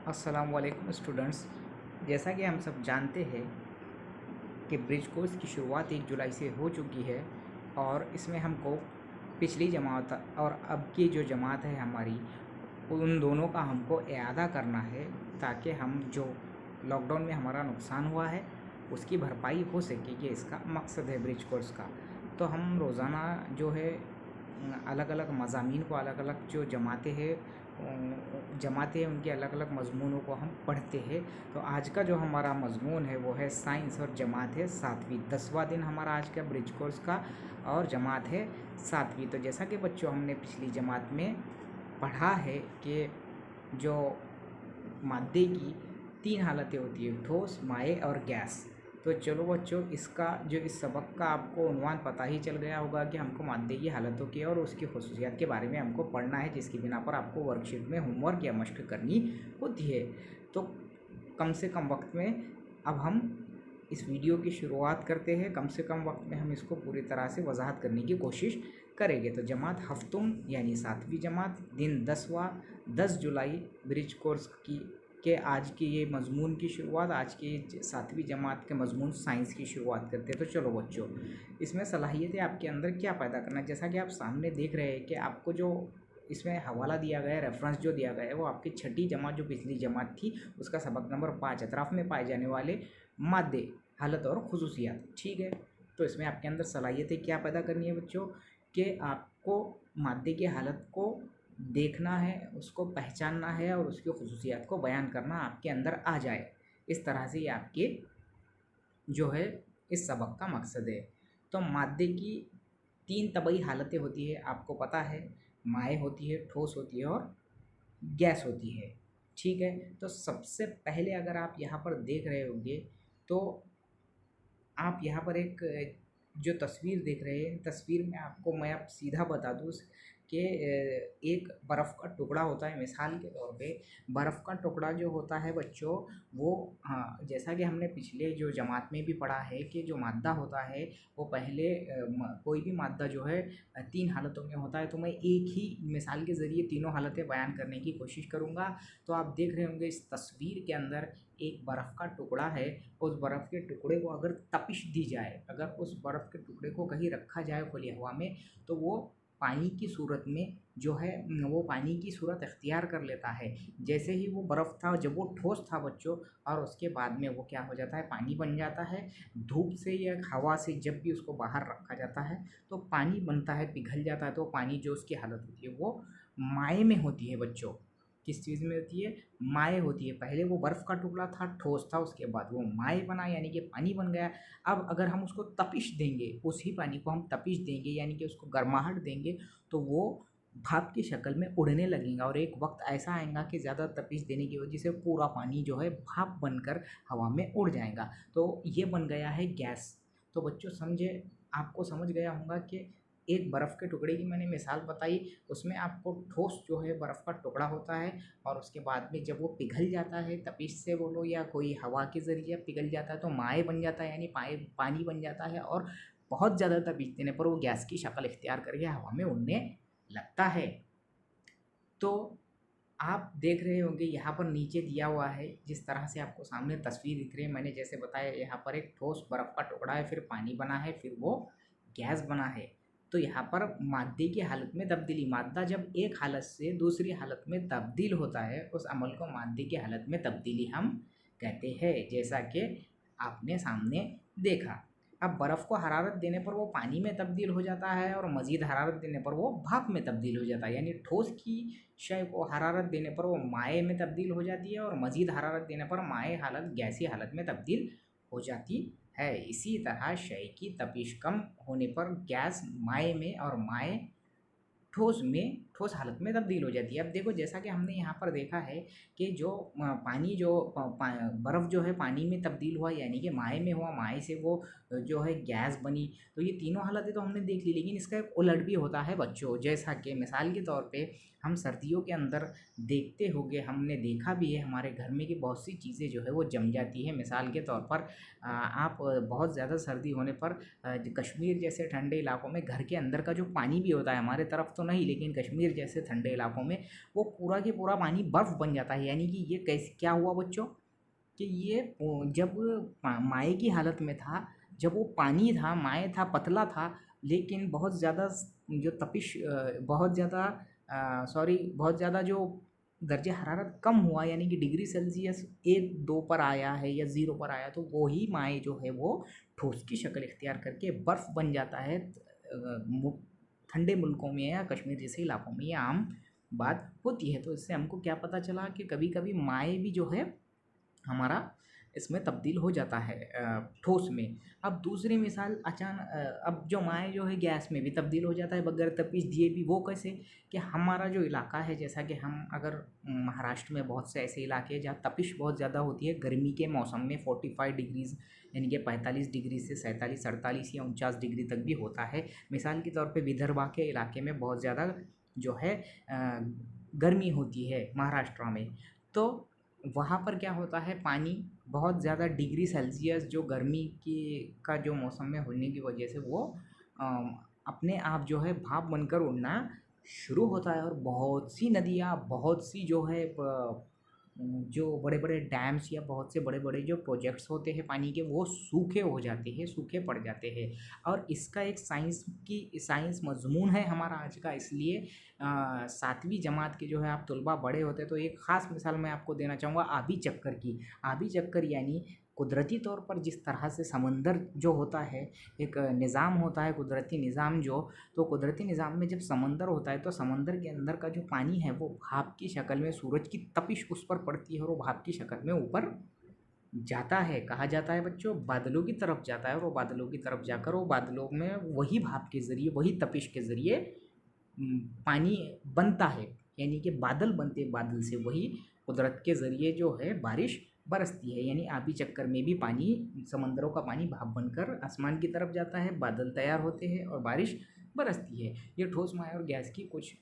अस्सलाम वालेकुम स्टूडेंट्स। जैसा कि हम सब जानते हैं कि ब्रिज कोर्स की शुरुआत 1 जुलाई से हो चुकी है और इसमें हमको पिछली जमात और अब की जो जमात है हमारी, उन दोनों का हमको इआदा करना है ताकि हम जो लॉकडाउन में हमारा नुकसान हुआ है उसकी भरपाई हो सके। ये इसका मकसद है ब्रिज कोर्स का। तो हम रोज़ाना जो है अलग अलग मज़ामीन को, अलग अलग जो जमातें उनके अलग अलग मज़मूनों को हम पढ़ते हैं। तो आज का जो हमारा मज़मून है वो है साइंस और जमात है 7वीं। 10वां दिन हमारा आज का ब्रिज कोर्स का और जमात है 7वीं। तो जैसा कि बच्चों हमने पिछली जमात में पढ़ा है कि जो मादे की 3 हालतें होती हैं, ठोस, माए और गैस। तो चलो बच्चों, इसका जो इस सबक का आपको उन्वान पता ही चल गया होगा कि हमको मादे की हालतों की और उसकी खसूसियात के बारे में हमको पढ़ना है, जिसकी बिना पर आपको वर्कशीट में होमवर्क या मशक करनी होती है। तो कम से कम वक्त में अब हम इस वीडियो की शुरुआत करते हैं। कम से कम वक्त में हम इसको पूरी तरह से वजाहत करने की कोशिश करेंगे। तो जमात हफ्तुम यानी 7वीं जमात, दिन 10वां, 10 जुलाई ब्रिज कोर्स के आज की ये मज़मून की शुरुआत, आज की 7वीं जमात के मज़मून साइंस की शुरुआत करते हैं। तो चलो बच्चों, इसमें सलाहियतें आपके अंदर क्या पैदा करना है, जैसा कि आप सामने देख रहे हैं कि आपको जो इसमें हवाला दिया गया है, रेफरेंस जो दिया गया है, वो आपकी 6ठी जमात जो पिछली जमात थी उसका सबक नंबर 5, अतराफ़ में पाए जाने वाले मादे, हालत और खसूसियात। ठीक है, तो इसमें आपके अंदर सलाहियतें क्या पैदा करनी है बच्चों, कि आपको मादे की हालत को देखना है, उसको पहचानना है और उसकी खसूसियात को बयान करना आपके अंदर आ जाए। इस तरह से ये आपके जो है इस सबक का मकसद है। तो मादे की 3 तबई हालतें होती है, आपको पता है। माए होती है, ठोस होती है और गैस होती है। ठीक है, तो सबसे पहले अगर आप यहाँ पर देख रहे होंगे तो आप यहाँ पर एक जो तस्वीर देख रहे हैं, तस्वीर में आपको मैं अब सीधा बता दूँ कि एक बर्फ़ का टुकड़ा होता है। मिसाल के तौर पे बर्फ़ का टुकड़ा जो होता है बच्चों, वो हाँ, जैसा कि हमने पिछले जो जमात में भी पढ़ा है कि जो मादा होता है वो पहले कोई भी मादा जो है 3 हालतों में होता है। तो मैं एक ही मिसाल के ज़रिए तीनों हालतें बयान करने की कोशिश करूँगा। तो आप देख रहे होंगे इस तस्वीर के अंदर एक बर्फ़ का टुकड़ा है। उस बर्फ़ के टुकड़े को अगर तपिश दी जाए, अगर उस बर्फ़ के टुकड़े को कहीं रखा जाए खुली हवा में, तो वो पानी की सूरत में जो है वो पानी की सूरत इख्तियार कर लेता है। जैसे ही वो बर्फ़ था, जब वो ठोस था बच्चों, और उसके बाद में वो क्या हो जाता है, पानी बन जाता है। धूप से या हवा से जब भी उसको बाहर रखा जाता है तो पानी बनता है, पिघल जाता है। तो पानी जो उसकी हालत होती है वो माए में होती है बच्चों। किस चीज़ में होती है, माए होती है। पहले वो बर्फ़ का टुकड़ा था, ठोस था, उसके बाद वो माए बना यानी कि पानी बन गया। अब अगर हम उसको तपिश देंगे, उसी पानी को हम तपिश देंगे यानी कि उसको गर्माहट देंगे, तो वो भाप की शक्ल में उड़ने लगेगा। और एक वक्त ऐसा आएगा कि ज़्यादा तपिश देने की वजह से पूरा पानी जो है भाप बनकर हवा में उड़ जाएगा। तो ये बन गया है गैस। तो बच्चों समझे, आपको समझ गया होगा कि एक बर्फ़ के टुकड़े की मैंने मिसाल बताई, उसमें आपको ठोस जो है बर्फ़ का टुकड़ा होता है, और उसके बाद में जब वो पिघल जाता है, तपिश से बोलो या कोई हवा के ज़रिए पिघल जाता है, तो माए बन जाता है यानी पानी बन जाता है। और बहुत ज़्यादा तपिश देने पर वो गैस की शक्ल इख्तियार करके हवा में उड़ने लगता है। तो आप देख रहे होंगे यहाँ पर नीचे दिया हुआ है, जिस तरह से आपको सामने तस्वीर दिख रही है, मैंने जैसे बताया, यहाँ पर एक ठोस बर्फ़ का टुकड़ा है, फिर पानी बना है, फिर वो गैस बना है। तो यहाँ पर मादे की हालत में तब्दीली, मादा जब एक हालत से दूसरी हालत में तब्दील होता है, उस अमल को मादे की हालत में तब्दीली हम कहते हैं, जैसा कि आपने सामने देखा। अब बर्फ़ को हरारत देने पर वो पानी में तब्दील हो जाता है, और मज़ीद हरारत देने पर वो भाप में तब्दील हो जाता है। यानी ठोस की शय को हरारत देने पर वो माए में तब्दील हो जाती है, और मज़ीद हरारत देने पर माए हालत गैसी हालत में तब्दील हो जाती है। इसी तरह शय की तपिश कम होने पर गैस माए में और माए ठोस हालत में तब्दील हो जाती है। अब देखो, जैसा कि हमने यहाँ पर देखा है कि जो पानी जो बर्फ़ जो है पानी में तब्दील हुआ यानी कि माए में हुआ, माए से वो जो है गैस बनी। तो ये तीनों हालतें तो हमने देख ली, लेकिन इसका एक उलट भी होता है बच्चों। जैसा कि मिसाल के तौर पे हम सर्दियों के अंदर देखते होंगे, हमने देखा भी है हमारे घर में कि बहुत सी चीज़ें जो है वो जम जाती है। मिसाल के तौर पर आप बहुत ज़्यादा सर्दी होने पर कश्मीर जैसे ठंडे इलाकों में घर के अंदर का जो पानी भी होता है, हमारे तरफ तो नहीं लेकिन कश्मीर जैसे ठंडे इलाकों में वो पूरा के पूरा पानी बर्फ़ बन जाता है। यानी कि ये कैसे क्या हुआ बच्चों कि ये जब माए की हालत में था, जब वो पानी था, माए था, पतला था, लेकिन बहुत ज़्यादा जो तपिश बहुत ज़्यादा बहुत ज़्यादा जो दर्जे हरारत कम हुआ, यानी कि डिग्री सेल्सियस 1-2 पर आया है या 0 पर आया, तो वो ही माए जो है वो ठोस की शक्ल इख्तियार करके बर्फ़ बन जाता है। ठंडे मुल्कों में या कश्मीर जैसे इलाकों में ये आम बात होती है। तो इससे हमको क्या पता चला कि कभी कभी माए भी जो है हमारा इसमें तब्दील हो जाता है ठोस में। अब दूसरी मिसाल अब जो माए जो है गैस में भी तब्दील हो जाता है बगैर तपिश दिए भी। वो कैसे कि हमारा जो इलाका है, जैसा कि हम अगर महाराष्ट्र में बहुत से ऐसे इलाके हैं जहाँ तपिश बहुत ज़्यादा होती है गर्मी के मौसम में, 45 डिग्रीज़ यानी कि 45 डिग्री से 47 48 या 49 डिग्री तक भी होता है। मिसाल के तौर पे विदर्भा के इलाके में बहुत ज़्यादा जो है गर्मी होती है महाराष्ट्र में। तो वहाँ पर क्या होता है, पानी बहुत ज़्यादा डिग्री सेल्सियस जो गर्मी की का जो मौसम में होने की वजह से वो अपने आप जो है भाप बनकर उड़ना शुरू होता है। और बहुत सी नदियाँ, बहुत सी जो है जो बड़े बड़े डैम्स या बहुत से बड़े बड़े जो प्रोजेक्ट्स होते हैं पानी के, वो सूखे हो जाते हैं, सूखे पड़ जाते हैं। और इसका एक साइंस मजमून है हमारा आज का। इसलिए 7वीं जमात के जो है आप तलबा बड़े होते हैं तो एक ख़ास मिसाल मैं आपको देना चाहूँगा आबी चक्कर की। आबी चक्कर यानी कुदरती तौर पर जिस तरह से समंदर जो होता है, एक निज़ाम होता है कुदरती निज़ाम जो, तो कुदरती निज़ाम में जब समंदर होता है तो समंदर के अंदर का जो पानी है वो भाप की शक्ल में, सूरज की तपिश उस पर पड़ती है और वो भाप की शक्ल में ऊपर जाता है। कहाँ जाता है बच्चों? बादलों की तरफ जाता है। और वो बादलों की तरफ जाकर वो बादलों में वही भाप के ज़रिए, वही तपिश के ज़रिए पानी बनता है। यानी कि बादल बनते हैं, बादल से वही कुदरत के ज़रिए जो है बारिश बरसती है। यानी आबी चक्कर में भी पानी, समंदरों का पानी भाप बनकर आसमान की तरफ जाता है, बादल तैयार होते हैं और बारिश बरसती है। ये ठोस, माय और गैस की कुछ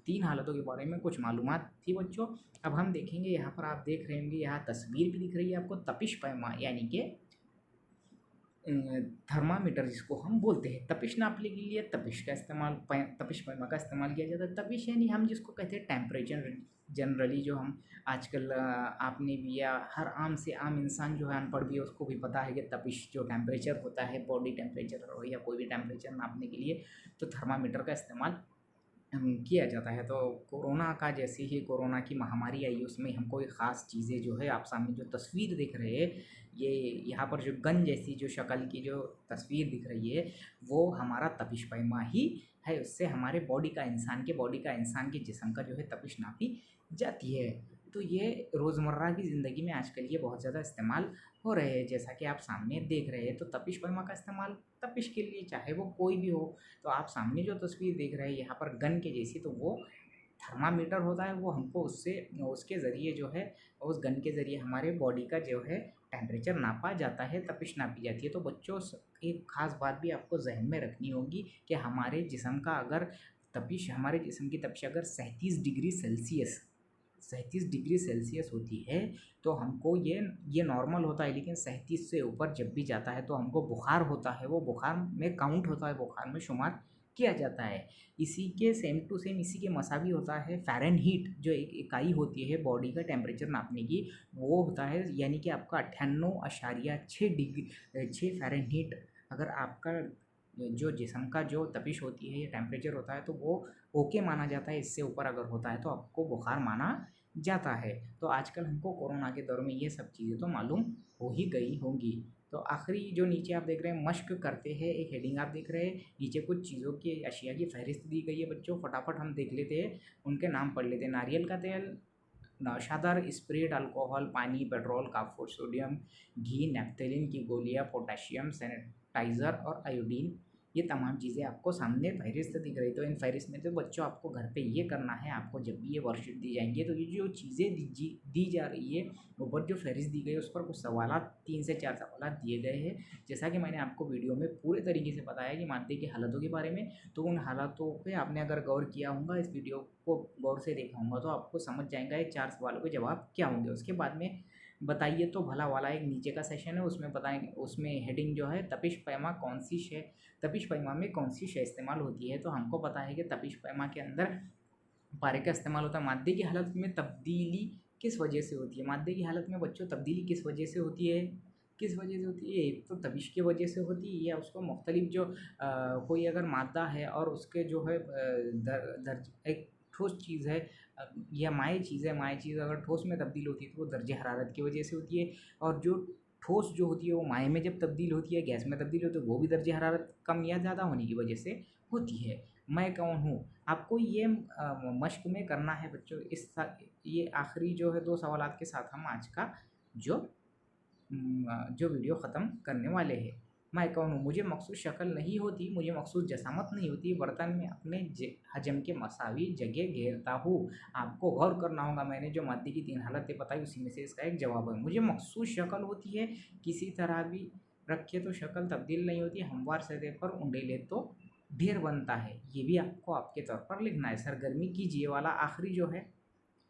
3 हालतों के बारे में कुछ मालूमात थी बच्चों। अब हम देखेंगे, यहाँ पर आप देख रहे होंगे, यहाँ तस्वीर भी दिख रही है आपको, तपिश पैमा यानी कि थर्मामीटर जिसको हम बोलते हैं। तपिश नापने के लिए तपिश पैमा का इस्तेमाल किया जाता है। तपिश यानी हम जिसको कहते हैं टेम्परेचर। जनरली जो हम आजकल आपने भी या हर आम से आम इंसान जो है अनपढ़ भी है उसको भी पता है कि तपिश जो टेम्परेचर होता है, बॉडी टेम्परेचर हो या कोई भी टेम्परेचर नापने के लिए, तो थर्मामीटर का इस्तेमाल किया जाता है। तो कोरोना का, जैसे ही कोरोना की महामारी आई उसमें हमको एक ख़ास चीज़ें जो है आप सामने जो तस्वीर दिख रहे हैं, ये यहाँ पर जो गन जैसी जो शक्ल की जो तस्वीर दिख रही है वो हमारा तपिश पैमा ही है। उससे हमारे बॉडी का, इंसान के जिस्म का जो है तपिश नापी जाती है। तो ये रोज़मर्रा की ज़िंदगी में आजकल ये बहुत ज़्यादा इस्तेमाल हो रहे हैं। जैसा कि आप सामने देख रहे हैं, तो तपिश पैमा का इस्तेमाल तपिश के लिए, चाहे वो कोई भी हो। तो आप सामने जो तस्वीर देख रहे हैं यहाँ पर गन के जैसी, तो वो थर्मामीटर होता है। वो हमको उसके ज़रिए जो है, उस गन के ज़रिए हमारे बॉडी का जो है टेम्परेचर नापा जाता है, तपिश नापी जाती है। तो बच्चों, एक ख़ास बात भी आपको ज़हन में रखनी होगी कि हमारे जिस्म की तपिश अगर 37 डिग्री सेल्सियस होती है तो हमको ये नॉर्मल होता है। लेकिन 37 से ऊपर जब भी जाता है तो हमको बुखार होता है, वो बुखार में काउंट होता है, बुखार में शुमार किया जाता है। इसी के सेम टू सेम इसी के मसावी होता है फ़ारेनहीट, जो एक इकाई होती है बॉडी का टेम्परेचर नापने की, वो होता है यानी कि आपका 98.6 फ़ारेनहीट। अगर आपका जो जिस्म का जो तपिश होती है, ये टेम्परेचर होता है, तो वो ओके माना जाता है। इससे ऊपर अगर होता है तो आपको बुखार माना जाता है। तो आजकल हमको कोरोना के दौर में ये सब चीज़ें तो मालूम हो ही गई होंगी। तो आखिरी जो नीचे आप देख रहे हैं, मश्क करते हैं, एक हेडिंग आप देख रहे हैं। नीचे कुछ चीज़ों की, अशिया की फहरिस्त दी गई है बच्चों, फटाफट हम देख लेते हैं, उनके नाम पढ़ लेते हैं। नारियल का तेल, नौशादार स्प्रेड अल्कोहल, पानी, पेट्रोल, काफूर, सोडियम, घी, नैप्थेलिन की गोलियाँ, पोटाशियम, सैनिटाइज़र और आयोडीन ये तमाम चीज़ें आपको सामने फहरिस्त दिख रही। तो इन फहरिस्त में तो बच्चों आपको घर पे ये करना है, आपको जब भी ये वर्कशीट दी जाएँगी तो ये जो चीज़ें दी जा रही है, ऊपर जो फहरिस्त दी गई है उस पर कुछ सवालात 3 से 4 सवालात दिए गए हैं। जैसा कि मैंने आपको वीडियो में पूरे तरीके से बताया कि मादे की हालतों के बारे में, तो उन हालातों पे आपने अगर गौर किया होगा, इस वीडियो को गौर से देखा होगा तो आपको समझ जाएगा ये 4 सवालों के जवाब क्या होंगे। उसके बाद में बताइए तो भला वाला एक नीचे का सेशन है, उसमें बताएंगे, उसमें हेडिंग जो है तपिश पैमा कौन सी शय, तपिश पैमा में कौन सी शय इस्तेमाल होती है। तो हमको पता है कि तपिश पैमा के अंदर पारे का इस्तेमाल होता है। मादे की हालत में तब्दीली किस वजह से होती है? मादे की हालत में बच्चों तब्दीली किस वजह से होती है? किस वजह से होती है? एक तो तपिश की वजह से होती है, या उसको मुख्तलिफ जो कोई अगर मादा है और उसके जो है एक ठोस चीज़ है, या माए चीज़ है, माए चीज़ अगर ठोस में तब्दील होती है तो वो दर्जे हरारत की वजह से होती है। और जो ठोस जो होती है वो माए में जब तब्दील होती है, गैस में तब्दील होती है, वो भी दर्जे हरारत कम या ज़्यादा होने की वजह से होती है। मैं कौन हूँ? आपको ये मश्क में करना है बच्चों। ये आखिरी जो है 2 सवालात के साथ हम आज का जो जो वीडियो ख़त्म करने वाले हैं। मैं कौन हूँ? मुझे मखसूस शक्ल नहीं होती, मुझे मखसूस जसामत नहीं होती, बर्तन में अपने हजम के मसावी जगह घेरता हूँ। आपको गौर करना होगा, मैंने जो मादे की 3 हालतें बताई उसी में से इसका एक जवाब है। मुझे मखसूस शक्ल होती है, किसी तरह भी रखे तो शक्ल तब्दील नहीं होती, हमवार सतह पर उंडेले तो ढेर बनता है। ये भी आपको आपके तौर पर लिखना है। सरगर्मी कीजिए वाला आखिरी जो है,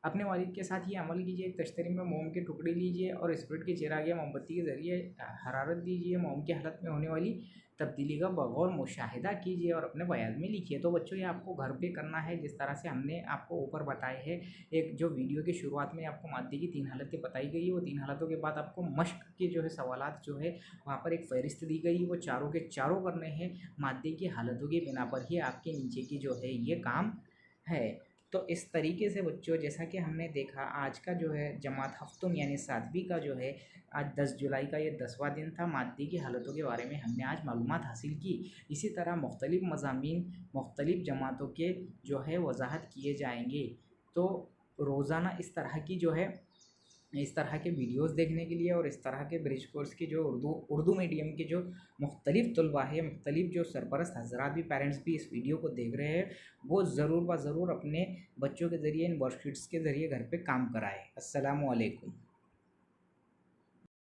अपने वालिद के साथ ये अमल कीजिए। एक तश्तरी में मोम के टुकड़े लीजिए और स्पिरिट के चिराग या मोमबत्ती के ज़रिए हरारत दीजिए। मोम की हालत में होने वाली तब्दीली का बगौर मुशाहिदा कीजिए और अपने बयान में लिखिए। तो बच्चों ये आपको घर पे करना है जिस तरह से हमने आपको ऊपर बताए हैं। एक जो वीडियो की शुरुआत में आपको मादे की 3 हालतें बताई गई है, वो 3 हालतों के बाद आपको मश्क के जो है सवालात जो है वहाँ पर एक फ़हरिस्त दी गई, वो चारों के चारों करने हैं। मादे की हालतों की बिना पर ही आपके नीचे की जो है ये काम है। तो इस तरीके से बच्चों, जैसा कि हमने देखा आज का जो है जमात हफ्तुम यानी 7वीं का जो है, आज 10 जुलाई का ये 10वां दिन था। मादे की हालतों के बारे में हमने आज मालूमात हासिल की। इसी तरह मुख्तलिफ़ मज़ामीन मुख्तलिफ़ जमातों के जो है वजाहत किए जाएंगे। तो रोज़ाना इस तरह के वीडियोस देखने के लिए और इस तरह के ब्रिज कोर्स की जो उर्दू मीडियम के जो मुख्तलिफ़ तलबा है, मुख्तलिफ़ जो सरपरस्त हज़रात भी, पेरेंट्स भी इस वीडियो को देख रहे हैं, वो ज़रूर व ज़रूर अपने बच्चों के ज़रिए इन वर्कशीट्स के ज़रिए घर पे काम कराएँ। अस्सलामु अलैकुम।